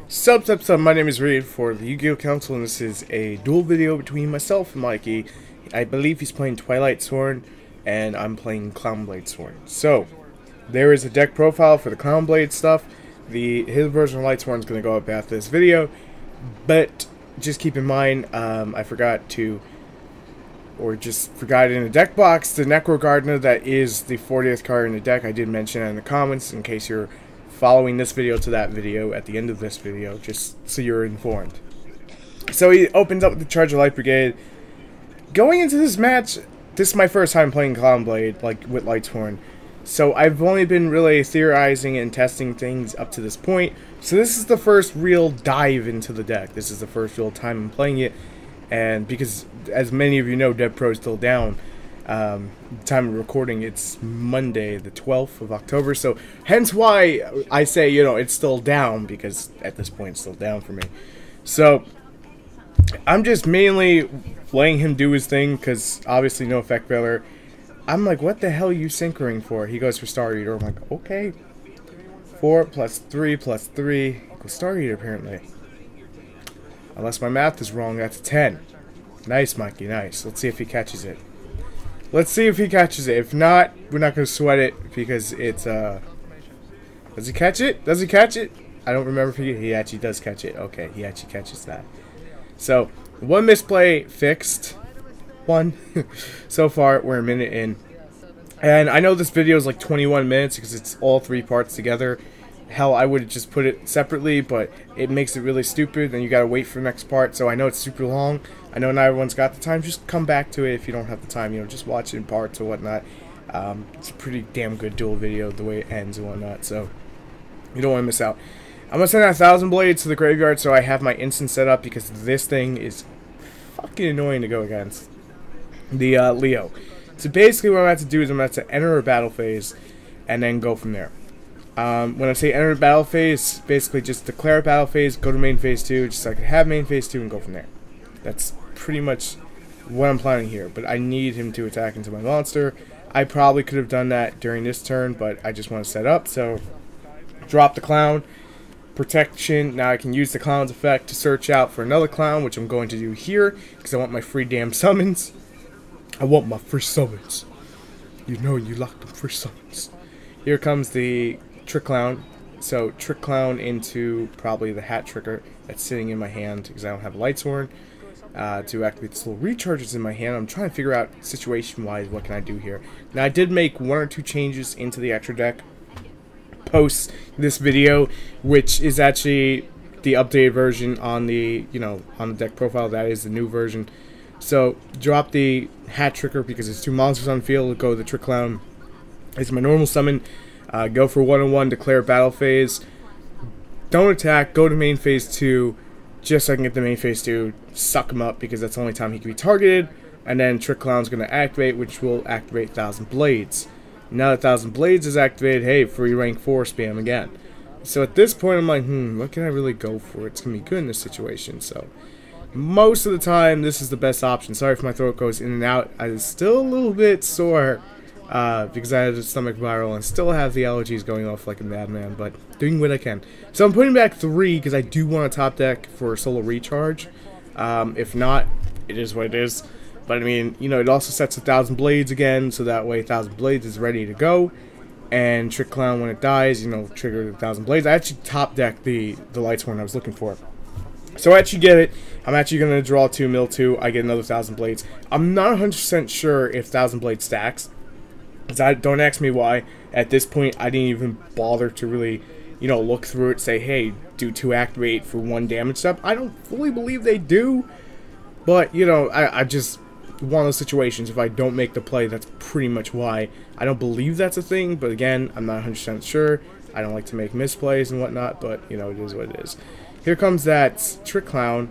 Sup, my name is Reed for the Yu-Gi-Oh! Council, and this is a duel video between myself and Mikey. I believe he's playing Lightsworn, and I'm playing ClownBlade Sworn. So, there is a deck profile for the ClownBlade stuff. His version of Lightsworn is going to go up after this video, but just keep in mind, I forgot in the deck box, the Necro Gardener that is the 40th card in the deck. I did mention it in the comments in case you're following this video to that video at the end of this video, just so you're informed. So he opens up with the Charge of Light Brigade. Going into this match, this is my first time playing ClownBlade, like with Lightsworn. So I've only been really theorizing and testing things up to this point. So this is the first real dive into the deck. This is the first real time I'm playing it. And because, as many of you know, Dev Pro is still down. Time of recording, it's Monday the 12th of October, so hence why I say, you know, it's still down, because at this point it's still down for me. So I'm just mainly letting him do his thing, because obviously no effect failure. I'm like, what the hell are you syncering for? He goes for Star Eater. I'm like, okay, 4 plus 3 plus 3 equals Star Eater, apparently. Unless my math is wrong, that's 10. Nice, Mikey, nice. Let's see if he catches it. Let's see if he catches it. If not, we're not going to sweat it, because it's, Does he catch it? Does he catch it? I don't remember if he actually does catch it. Okay, he actually catches that. So, one misplay fixed. One. So far, we're a minute in. And I know this video is like 21 minutes, because it's all 3 parts together. Hell, I would just put it separately, but it makes it really stupid. Then you gotta wait for the next part. So I know it's super long. I know not everyone's got the time. Just come back to it if you don't have the time. You know, just watch it in parts or whatnot. It's a pretty damn good duel video, the way it ends and whatnot. So you don't want to miss out. I'm gonna send out 1,000 blades to the graveyard, so I have my instant set up, because this thing is fucking annoying to go against. The Leo. So basically, what I'm about to do is I'm about to enter a battle phase, and then go from there. When I say enter a battle phase, basically just declare a battle phase, go to main phase 2, just so I can have main phase 2 and go from there. That's pretty much what I'm planning here, but I need him to attack into my monster. I probably could have done that during this turn, but I just want to set up, so drop the clown. Protection, now I can use the clown's effect to search out for another clown, which I'm going to do here, because I want my free damn summons. I want my free summons. You know you locked them free summons. Here comes the Trick Clown. So Trick Clown into probably the Hat Tricker that's sitting in my hand, because I don't have a Lightsworn. To activate this little recharges in my hand. I'm trying to figure out situation-wise what can I do here. Now I did make 1 or 2 changes into the extra deck post this video, which is actually the updated version on the, you know, on the deck profile. That is the new version. So drop the Hat Tricker because there's 2 monsters on the field. Go the Trick Clown. It's my normal summon. Go for 1-on-1, declare battle phase. Don't attack, go to main phase 2, just so I can get the main phase 2, suck him up, because that's the only time he can be targeted. And then Trick Clown's going to activate, which will activate 1,000 Blades. Now that 1,000 Blades is activated, hey, free rank 4 spam again. So at this point, I'm like, what can I really go for? It's going to be good in this situation. So most of the time, this is the best option. Sorry if my throat goes in and out. I'm still a little bit sore. Because I had a stomach viral and still have the allergies going off like a madman, but doing what I can. So I'm putting back 3 because I do want a top deck for solo recharge. If not, it is what it is. But I mean, you know, it also sets 1,000 blades again, so that way 1,000 blades is ready to go. And Trick Clown, when it dies, you know, trigger 1,000 blades. I actually top decked the Lightsworn I was looking for. So I actually get it. I'm actually going to draw 2, mill 2. I get another 1,000 blades. I'm not 100% sure if 1,000 blades stacks. Don't ask me why. At this point, I didn't even bother to really, you know, look through it, say, hey, do 2 activate for 1 damage step. I don't fully believe they do, but, you know, I just, one of those situations, if I don't make the play, that's pretty much why. I don't believe that's a thing, but again, I'm not 100% sure. I don't like to make misplays and whatnot, but, you know, it is what it is. Here comes that Trick Clown,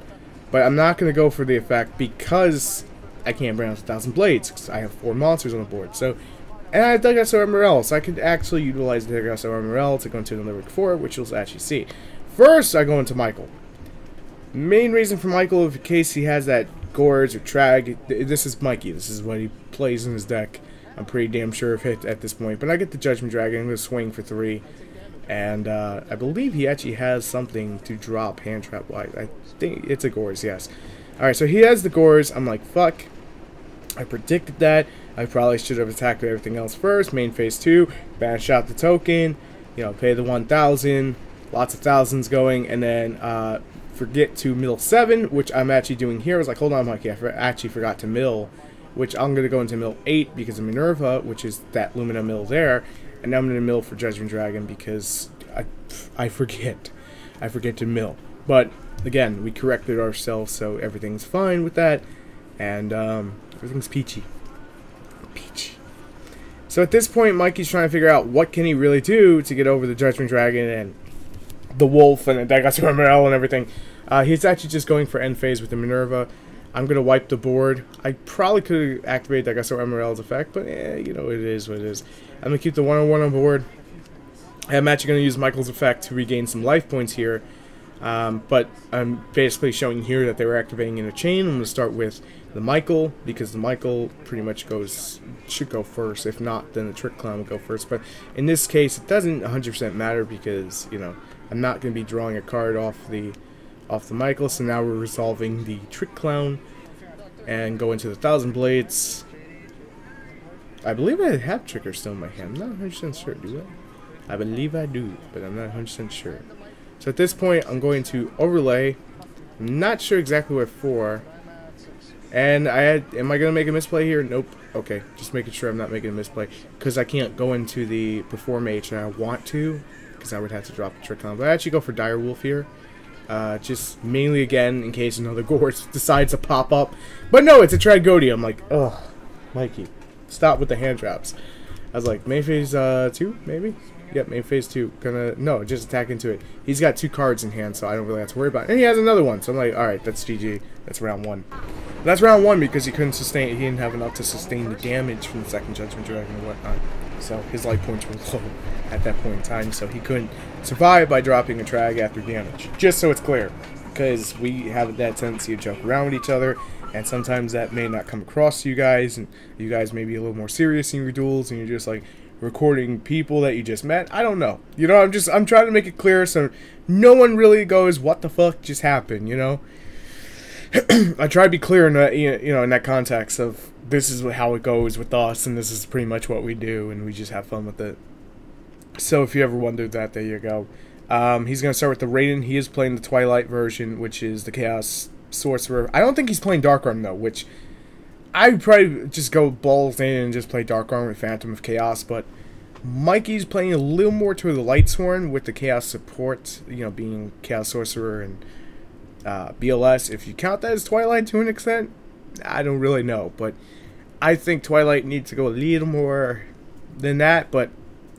but I'm not going to go for the effect because I can't bring out 1,000 blades, because I have 4 monsters on the board, so. And I have ThecouncilNetwork MRL, so I could actually utilize the ThecouncilNetwork MRL to go into another Lyric 4, which you'll actually see. First, I go into Michael. Main reason for Michael, in case he has that Gorge or Trag, this is Mikey. This is what he plays in his deck. I'm pretty damn sure of it at this point. But I get the Judgment Dragon. I'm going to swing for 3. And I believe he actually has something to drop hand trap wise. I think it's a Gores, yes. Alright, so he has the Gores. I'm like, fuck. I predicted that. I probably should have attacked everything else first. Main phase 2, bash out the token, you know, pay the 1,000, lots of thousands going, and then forget to mill 7, which I'm actually doing here. I was like, hold on, Mikey, I actually forgot to mill, which I'm going to go into mill 8 because of Minerva, which is that Lumina mill there, and now I'm going to mill for Judgment Dragon because I forget. I forget to mill. But, again, we corrected ourselves, so everything's fine with that, and everything's peachy. So at this point, Mikey's trying to figure out what can he really do to get over the Judgment Dragon and the Wolf and the ThecouncilNetwork and everything. He's actually just going for end phase with the Minerva. I'm going to wipe the board. I probably could have activated ThecouncilNetwork's effect, but you know, it is what it is. I'm going to keep the 101 on board. I'm actually going to use Michael's effect to regain some life points here. But I'm basically showing here that they were activating in a chain. I'm going to start with the Michael, because the Michael pretty much should go first. If not, then the Trick Clown will go first. But in this case, it doesn't 100% matter because, you know, I'm not going to be drawing a card off the Michael. So now we're resolving the Trick Clown and go into the 1,000 Blades. I believe I have Tricker still in my hand. I'm not 100% sure, do I? I believe I do, but I'm not 100% sure. So at this point, I'm going to overlay. I'm not sure exactly what for. And am I going to make a misplay here? Nope. Okay, just making sure I'm not making a misplay. Because I can't go into the Perform H and I want to. Because I would have to drop the Trick Clown. But I actually go for Dire Wolf here. Just mainly again in case another Gores decides to pop up. But no, it's a Tragodium. I'm like, ugh, Mikey, stop with the hand traps. I was like, main phase 2, maybe? Yep, main phase 2. No, just attack into it. He's got 2 cards in hand, so I don't really have to worry about it. And he has another one, so I'm like, alright, that's GG. That's round 1. That's round 1 because he couldn't sustain, he didn't have enough to sustain the damage from the second Judgment Dragon and whatnot. So his life points were low at that point in time, so he couldn't survive by dropping a Trag after damage. Just so it's clear, because we have that tendency to joke around with each other, and sometimes that may not come across to you guys, and you guys may be a little more serious in your duels, and you're just like recording people that you just met. I don't know. You know, I'm trying to make it clear so no one really goes, what the fuck just happened, you know? I try to be clear in that, you know, in that context of this is how it goes with us, and this is pretty much what we do, and we just have fun with it. So if you ever wondered that, there you go. He's going to start with the Raiden. He is playing the Twilight version, which is the Chaos Sorcerer. I don't think he's playing Dark Arm, though, which I would probably just go balls in and just play Dark Arm with Phantom of Chaos, but Mikey's playing a little more to the Lightsworn with the Chaos support, you know, being Chaos Sorcerer and BLS. If you count that as Twilight to an extent, I don't really know, but I think Twilight needs to go a little more than that, but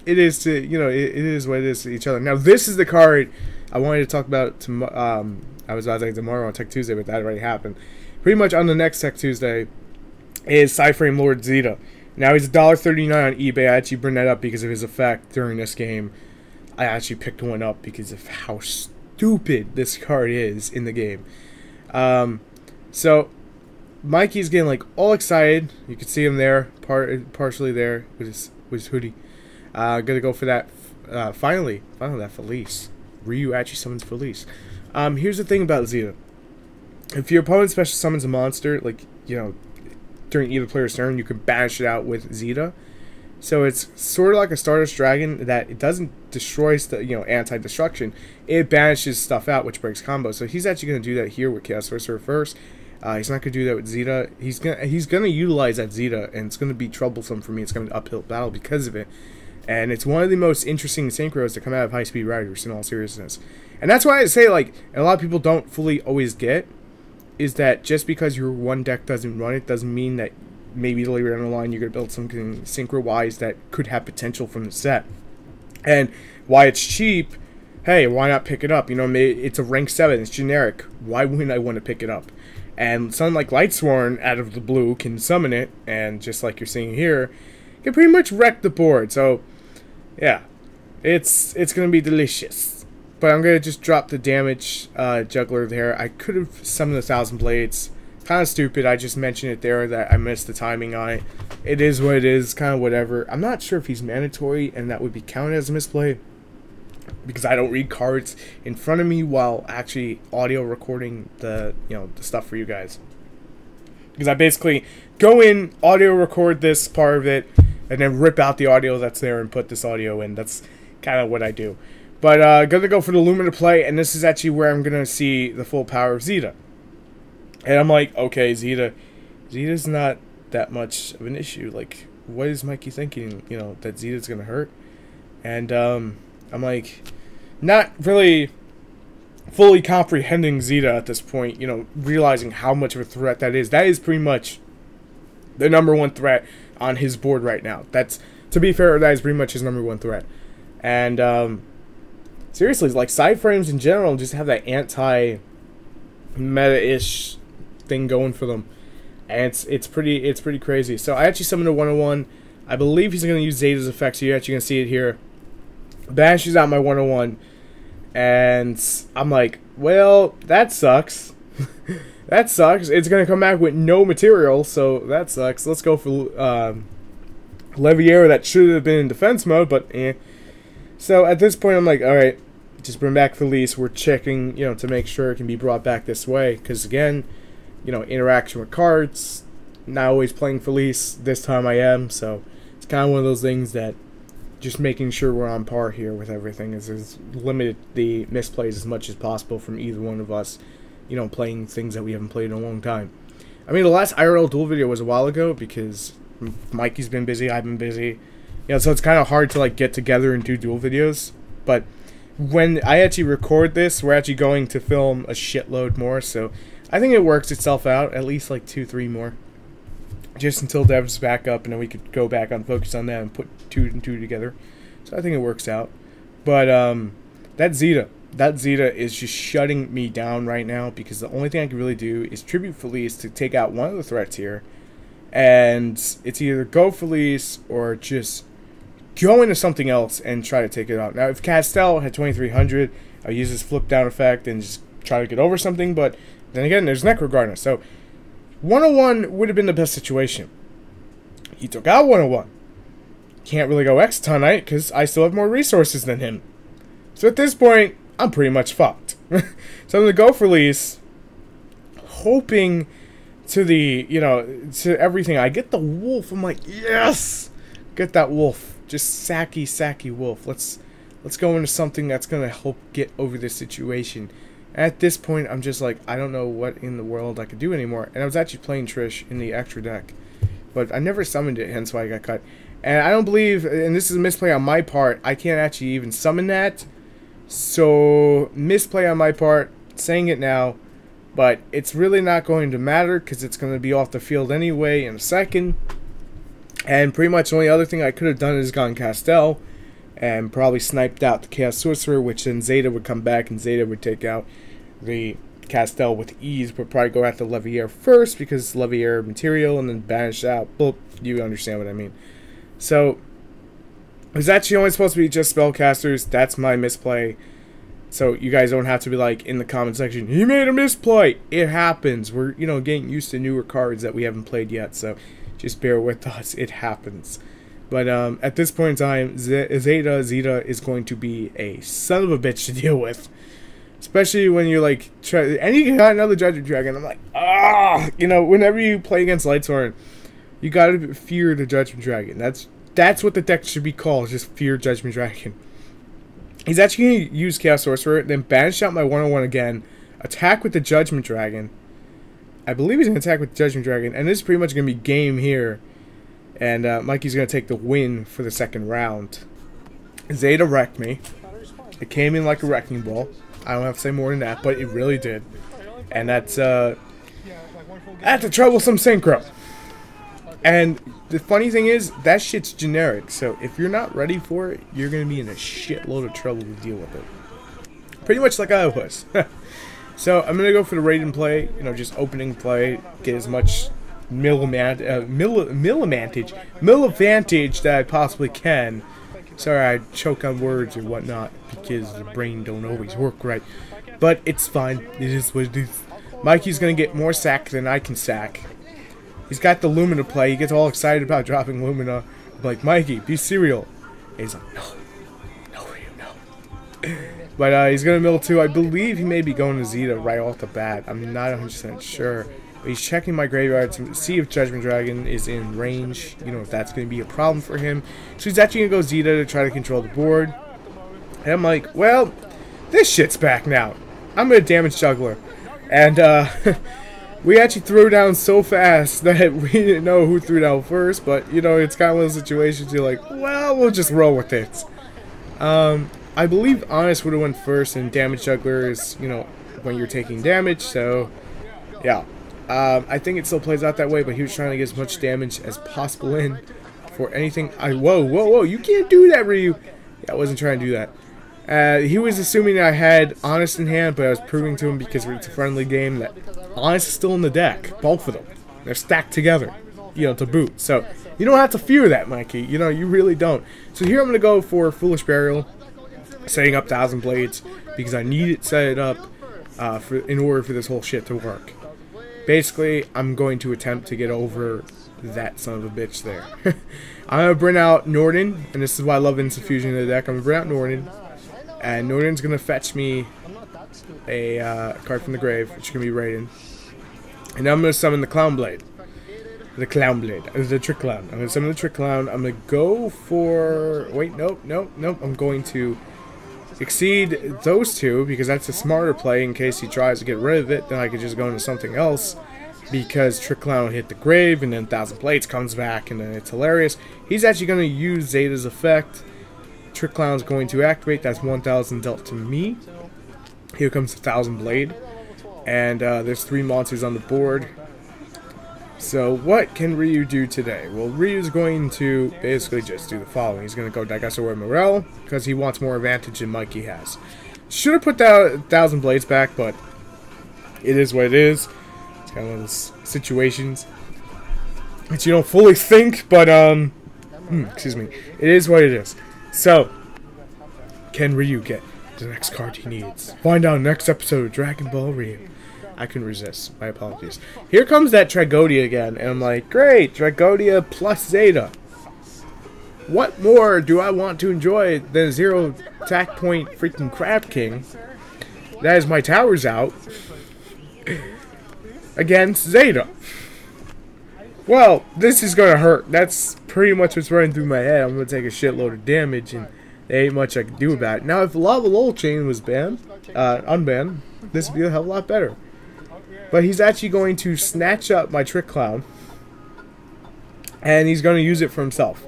it is to, you know, it is what it is to each other. Now, this is the card I wanted to talk about tomorrow. I was about to say tomorrow on Tech Tuesday, but that already happened. Pretty much on the next Tech Tuesday is Cyframe Lord Zeta. Now, he's $1.39 on eBay. I actually bring that up because of his effect during this game. I actually picked one up because of how stupid this card is in the game. So Mikey's getting like all excited. You can see him there, partially there with his hoodie. Gonna go for that. Finally that Felice. Ryu actually summons Felice. Here's the thing about Zeta. If your opponent special summons a monster, like, you know, during either player's turn, you can banish it out with Zeta. So it's sort of like a Stardust Dragon that it doesn't destroy, you know, anti-destruction. It banishes stuff out, which breaks combos. So he's actually going to do that here with Chaos Sorcerer first. He's not going to do that with Zeta. He's gonna utilize that Zeta, and it's going to be troublesome for me. It's going to be an uphill battle because of it. And it's one of the most interesting synchros to come out of High Speed Riders, in all seriousness. And that's why I say, like, a lot of people don't fully always get, is that just because your one deck doesn't run it, doesn't mean that maybe later down the line you're going to build something synchro-wise that could have potential from the set. And why it's cheap, hey, why not pick it up? You know, it's a rank 7, it's generic. Why wouldn't I want to pick it up? And something like Lightsworn, out of the blue, can summon it, and just like you're seeing here, can pretty much wreck the board. So, yeah, it's going to be delicious. But I'm going to just drop the damage juggler there. I could have summoned 1,000 Blades. Kind of stupid. I just mentioned it there that I missed the timing on it. It is what it is. Kind of whatever. I'm not sure if he's mandatory and that would be counted as a misplay. because I don't read cards in front of me while actually audio recording the the stuff for you guys. Because I basically go in, audio record this part of it, and then rip out the audio that's there and put this audio in. That's kind of what I do. But gonna go for the Lumina play, and this is actually where I'm gonna see the full power of Zeta. And I'm like, okay, Zeta's not that much of an issue. Like, what is Mikey thinking? That Zeta's gonna hurt? And I'm like, not really fully comprehending Zeta at this point, realizing how much of a threat that is. That is pretty much the #1 threat on his board right now. That's, to be fair, that is pretty much his #1 threat. And seriously, like, side frames in general just have that anti-meta-ish thing going for them. And it's pretty crazy. So I actually summoned a 101. I believe he's going to use Zeta's effect, so you're actually going to see it here. Banishes out my 101. And I'm like, well, that sucks. That sucks. It's going to come back with no material, so that sucks. Let's go for Leviera. That should have been in defense mode, but eh. So at this point, I'm like, alright, just bring back Felice. We're checking, to make sure it can be brought back this way. Because again, interaction with cards. Not always playing Felice. This time I am, so it's kind of one of those things that just making sure we're on par here with everything is limited the misplays as much as possible from either one of us, playing things that we haven't played in a long time. I mean, the last IRL duel video was a while ago because Mikey's been busy, I've been busy. So it's kind of hard to, like, get together and do duel videos. But when I actually record this, we're actually going to film a shitload more, so I think it works itself out, at least, like, 2-3 more. Just until Dev's back up, and then we could go back on focus on that and put 2 and 2 together. So I think it works out. But that Zeta is just shutting me down right now, because the only thing I can really do is tribute Felice to take out one of the threats here. And it's either go Felice or just go into something else and try to take it out. Now, if Castell had 2300, I'll use this flip down effect and just try to get over something. But then again, there's Necrogardener. So 101 would have been the best situation. He took out 101. Can't really go Exotonite because I still have more resources than him. So at this point, I'm pretty much fucked. So I'm going to go for Felice, hoping to the, to everything. I get the wolf. I'm like, yes! Get that wolf. Just sacky wolf. Let's go into something that's going to help get over this situation. At this point, I'm just like, I don't know what in the world I could do anymore. And I was actually playing Trish in the extra deck. But I never summoned it, hence why I got cut. And I don't believe, and this is a misplay on my part, I can't actually even summon that. So, misplay on my part, saying it now. But it's really not going to matter because it's going to be off the field anyway in a second. And pretty much the only other thing I could have done is gone Castell. And probably sniped out the Chaos Sorcerer, which then Zeta would come back and Zeta would take out the Castell with ease, but probably go after Leviera first because Leviera material and then banish out. Well, you understand what I mean. So, it was actually only supposed to be just spellcasters. That's my misplay. So, you guys don't have to be like in the comment section, he made a misplay. It happens. We're, getting used to newer cards that we haven't played yet. So, just bear with us. It happens. But at this point in time, Zeta is going to be a son of a bitch to deal with. Especially when you're like, and you got another Judgment Dragon. I'm like, ah! Whenever you play against Lightsworn, you gotta fear the Judgment Dragon. That's what the deck should be called, just fear Judgment Dragon. He's actually going to use Chaos Sorcerer, then banish out my 101 again, attack with the Judgment Dragon. I believe he's going to attack with the Judgment Dragon, and this is pretty much going to be game here. And Mikey's going to take the win for the second round. Zeta wrecked me. It came in like a wrecking ball. I don't have to say more than that, but it really did. And that's a troublesome synchro. And the funny thing is, that shit's generic. So if you're not ready for it, you're going to be in a shitload of trouble to deal with it. Pretty much like I was. So I'm going to go for the raid play. Just opening play. Get as much mill advantage that I possibly can. Sorry, I choke on words or whatnot because the brain don't always work right. But it's fine. It is what it is. Mikey's going to get more sack than I can sack. He's got the Lumina play. He gets all excited about dropping Lumina. I'm like, Mikey, be serial. And he's like, no, But he's going to mill 2. I believe he may be going to Zeta right off the bat. I'm not 100% sure. But he's checking my graveyard to see if Judgment Dragon is in range. You know, if that's going to be a problem for him. So he's actually going to go Zeta to try to control the board. And I'm like, well, this shit's back now. I'm going to damage Juggler. And we actually threw down so fast that we didn't know who threw down first. But, you know, it's kind of one of those situations you're like, well, we'll just roll with it. I believe Honest would have went first, and Damage Juggler is, you know, when you're taking damage, so, yeah. I think it still plays out that way, but he was trying to get as much damage as possible in for anything. Whoa, you can't do that, Ryu! Yeah, I wasn't trying to do that. He was assuming that I had Honest in hand, but I was proving to him, because it's a friendly game, that Honest is still in the deck. Both of them. They're stacked together, you know, to boot. So, you don't have to fear that, Mikey. You know, you really don't. So here I'm going to go for Foolish Burial. Setting up 1,000 Blades because I need it set up in order for this whole shit to work. Basically, I'm going to attempt to get over that son of a bitch there. I'm going to bring out Norden, and this is why I love Instant Fusion in the deck. I'm going to bring out Norden, and Norden's going to fetch me a card from the grave, which is going to be Raiden. And now I'm going to summon the ClownBlade. The Trick Clown. I'm going to summon the Trick Clown. I'm going to go for... Wait, nope. I'm going to exceed those two, because that's a smarter play in case he tries to get rid of it. Then I could just go into something else, because Trick Clown will hit the grave, and then 1,000 Blades comes back, and then it's hilarious. He's actually going to use Zeta's effect. Trick Clown's going to activate. That's 1,000 dealt to me. Here comes 1,000 Blade. And there's 3 monsters on the board. So what can Ryu do today? Well, Ryu's going to basically just do the following. He's going to go Dagasa Morel, because he wants more advantage than Mikey has. Should have put that 1,000 Blades back, but it is what it is. It's kind of one of those situations that you don't fully think, but, excuse me. It is what it is. So, can Ryu get the next card he needs? Find out next episode of Dragon Ball Ryu. I couldn't resist. My apologies. Here comes that Tragodia again, and I'm like, great, Tragodia plus Zeta. What more do I want to enjoy than a 0 attack point freaking Crab King? That is my towers out against Zeta. Well, this is gonna hurt. That's pretty much what's running through my head. I'm gonna take a shitload of damage, and there ain't much I can do about it. Now, if Lava Lol Chain was banned, unbanned, this would be a hell of a lot better. But he's actually going to snatch up my Trick Clown, and he's going to use it for himself.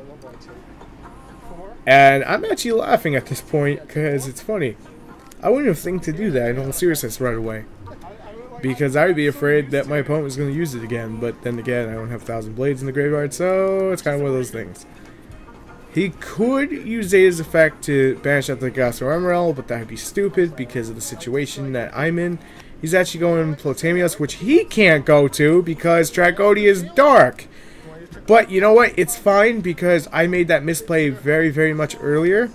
And I'm actually laughing at this point, because it's funny. I wouldn't have think to do that in all seriousness right away, because I would be afraid that my opponent was going to use it again. But then again, I don't have 1,000 Blades in the graveyard, so it's kind of one of those things. He could use Zeta's effect to banish out the Gas or Emerald, but that would be stupid because of the situation that I'm in. He's actually going Plotamios, which he can't go to because Tragodia is dark. But you know what? It's fine, because I made that misplay very, very much earlier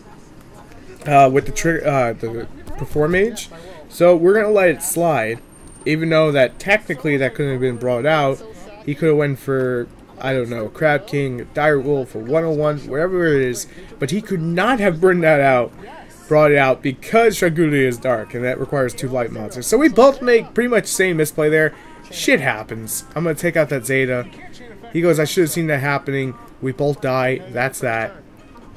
with the Perform Mage. So we're going to let it slide, even though that technically that couldn't have been brought out. He could have went for, I don't know, Crab King, Dire Wolf, or 101, whatever it is. But he could not have brought it out because Tragodia is dark, and that requires 2 light monsters. So we both make pretty much the same misplay there. Shit happens. I'm going to take out that Zeta. He goes, I should have seen that happening. We both die. That's that.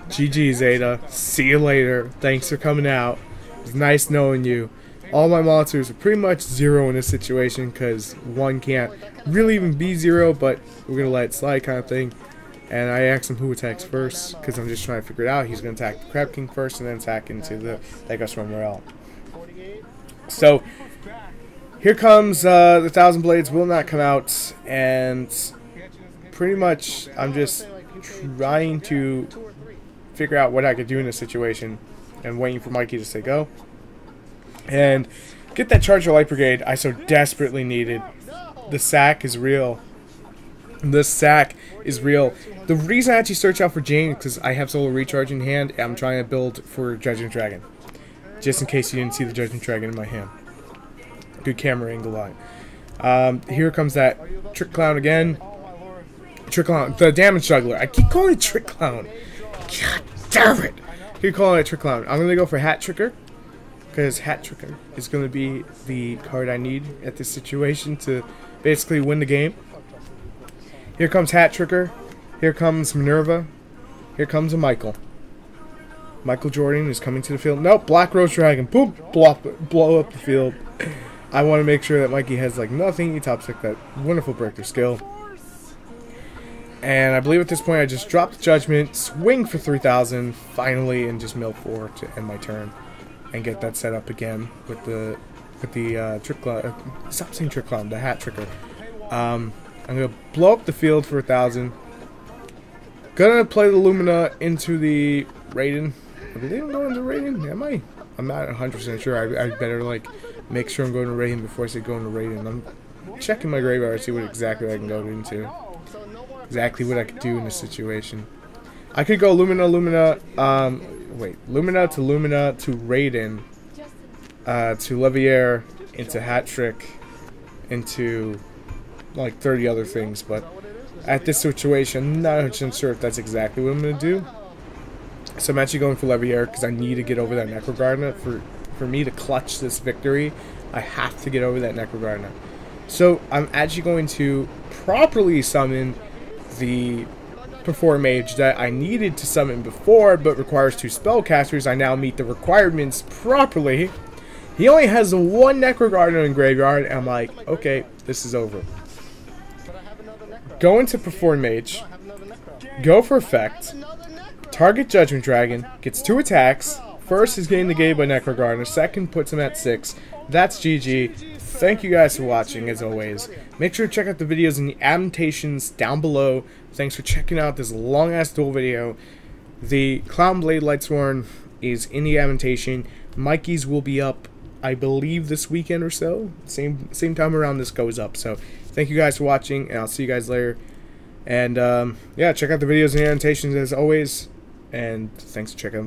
GG, Zeta. See you later. Thanks for coming out. It was nice knowing you. All my monsters are pretty much 0 in this situation, because one can't really even be 0, but we're going to let it slide kind of thing. And I asked him who attacks first, because I'm just trying to figure it out. He's going to attack the Crab King first, and then attack into the Lightsworn Morel. So, here comes the 1,000 Blades will not come out, and pretty much I'm just trying to figure out what I could do in this situation, and waiting for Mikey to say go. And get that Charger Light Brigade I so desperately needed. The sack is real. The sack is real. The reason I actually search out for Jane is because I have Solar Recharge in hand, and I'm trying to build for Judgment Dragon. Just in case you didn't see the Judgment Dragon in my hand. Good camera angle line. Here comes that Trick Clown again. Trick Clown, the Damage Juggler. I keep calling it Trick Clown. God damn it. I keep calling it Trick Clown. I'm going to go for Hat Tricker, because Hat Tricker is going to be the card I need at this situation to basically win the game. Here comes Hat Tricker. Here comes Minerva. Here comes a Michael. Michael Jordan is coming to the field. Nope, Black Rose Dragon. Boom, blow up the field. I want to make sure that Mikey has like nothing. He top deck that wonderful breaker skill. And I believe at this point I just dropped the Judgment, swing for 3,000 finally, and just mill 4 to end my turn and get that set up again with the Trick Clown. Stop saying Trick Clown, the Hat Tricker. I'm gonna blow up the field for 1,000. Gonna play the Lumina into the Raiden. I believe I'm going to Raiden. Am I? I'm not 100% sure. I better like make sure I'm going to Raiden before I say going to Raiden. I'm checking my graveyard to see what exactly I can go into. Exactly what I could do in this situation. I could go Lumina to Raiden, to Levier, into Hat Trick, into like 30 other things, but at this situation, I'm not 100% sure if that's exactly what I'm going to do. So I'm actually going for Levier because I need to get over that Necro Gardener. For me to clutch this victory, I have to get over that Necro Gardener. So I'm actually going to properly summon the Perform Mage that I needed to summon before, but requires 2 spellcasters. I now meet the requirements properly. He only has 1 Necro Gardener in graveyard, and I'm like, okay, this is over. Go into Perform Mage, go for effect, target Judgment Dragon, gets 2 attacks. First is getting negated by Necro Gardener, second puts him at 6. That's GG. Thank you guys for watching, as always. Make sure to check out the videos in the annotations down below. Thanks for checking out this long-ass duel video. The ClownBlade Lightsworn is in the annotation. Mikey's will be up, I believe, this weekend or so. Same time around this goes up. So, thank you guys for watching, and I'll see you guys later. And, yeah, check out the videos in the annotations, as always. And thanks for checking out the video.